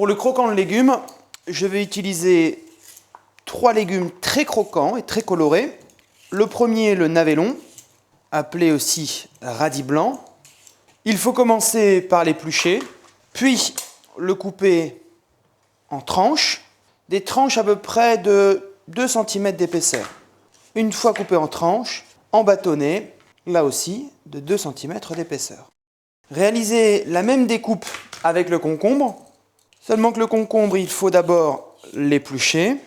Pour le croquant de légumes, je vais utiliser 3 légumes très croquants et très colorés. Le premier, le navellon, appelé aussi radis blanc. Il faut commencer par l'éplucher, puis le couper en tranches, des tranches à peu près de 2 cm d'épaisseur. Une fois coupé en tranches, embâtonner, là aussi, de 2 cm d'épaisseur. Réaliser la même découpe avec le concombre, seulement que le concombre, il faut d'abord l'éplucher,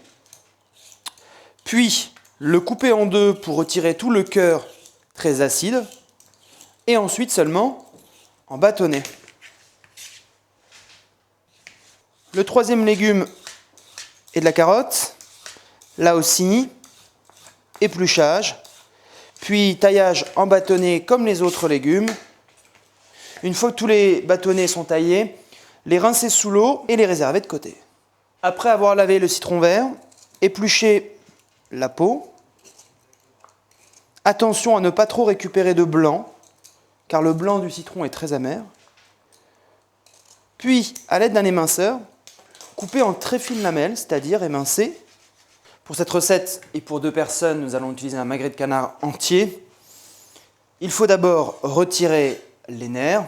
puis le couper en deux pour retirer tout le cœur très acide, et ensuite seulement en bâtonner. Le troisième légume est de la carotte, là aussi, épluchage, puis taillage en bâtonnets comme les autres légumes. Une fois que tous les bâtonnets sont taillés, les rincer sous l'eau et les réserver de côté. Après avoir lavé le citron vert, éplucher la peau. Attention à ne pas trop récupérer de blanc, car le blanc du citron est très amer. Puis, à l'aide d'un éminceur, couper en très fines lamelles, c'est-à-dire émincer. Pour cette recette et pour 2 personnes, nous allons utiliser un magret de canard entier. Il faut d'abord retirer les nerfs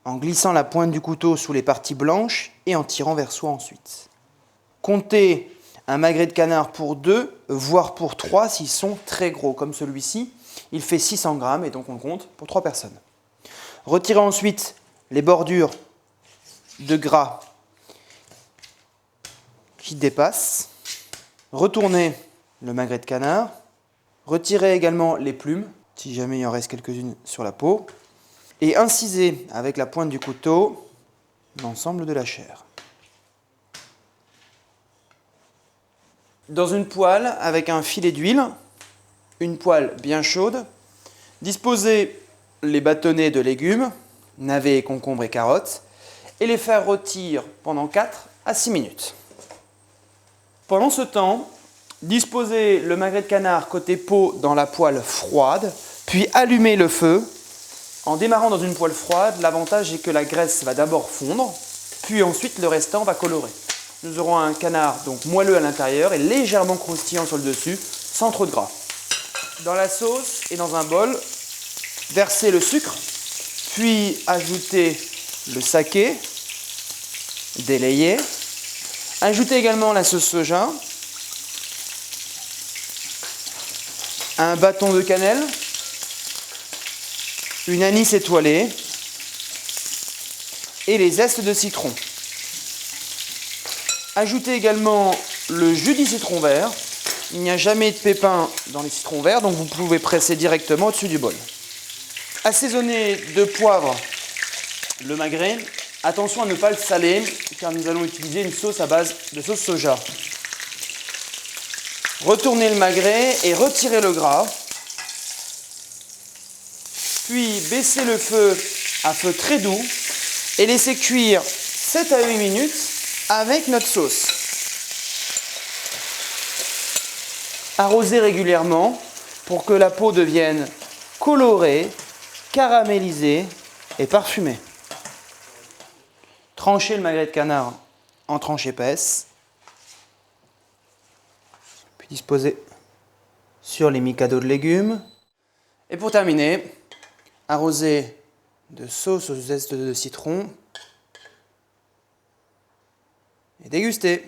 en glissant la pointe du couteau sous les parties blanches et en tirant vers soi ensuite. Comptez un magret de canard pour 2, voire pour 3 s'ils sont très gros, comme celui-ci. Il fait 600 grammes et donc on le compte pour 3 personnes. Retirez ensuite les bordures de gras qui dépassent. Retournez le magret de canard. Retirez également les plumes, si jamais il en reste quelques-unes sur la peau. Et incisez avec la pointe du couteau l'ensemble de la chair. Dans une poêle avec un filet d'huile, une poêle bien chaude, disposez les bâtonnets de légumes, navets, concombres et carottes, et les faire rôtir pendant 4 à 6 minutes. Pendant ce temps, disposez le magret de canard côté peau dans la poêle froide, puis allumez le feu. En démarrant dans une poêle froide, l'avantage est que la graisse va d'abord fondre, puis ensuite le restant va colorer. Nous aurons un canard donc moelleux à l'intérieur et légèrement croustillant sur le dessus, sans trop de gras. Dans la sauce et dans un bol, versez le sucre, puis ajoutez le saké, délayé. Ajoutez également la sauce soja, un bâton de cannelle, une anis étoilée et les zestes de citron. Ajoutez également le jus du citron vert. Il n'y a jamais de pépins dans les citrons verts, donc vous pouvez presser directement au-dessus du bol. Assaisonnez de poivre le magret. Attention à ne pas le saler, car nous allons utiliser une sauce à base de sauce soja. Retournez le magret et retirez le gras. Puis baissez le feu à feu très doux et laissez cuire 7 à 8 minutes avec notre sauce. Arrosez régulièrement pour que la peau devienne colorée, caramélisée et parfumée. Tranchez le magret de canard en tranches épaisses, puis disposez sur les micados de légumes. Et pour terminer, arrosez de sauce aux zestes de citron et dégustez.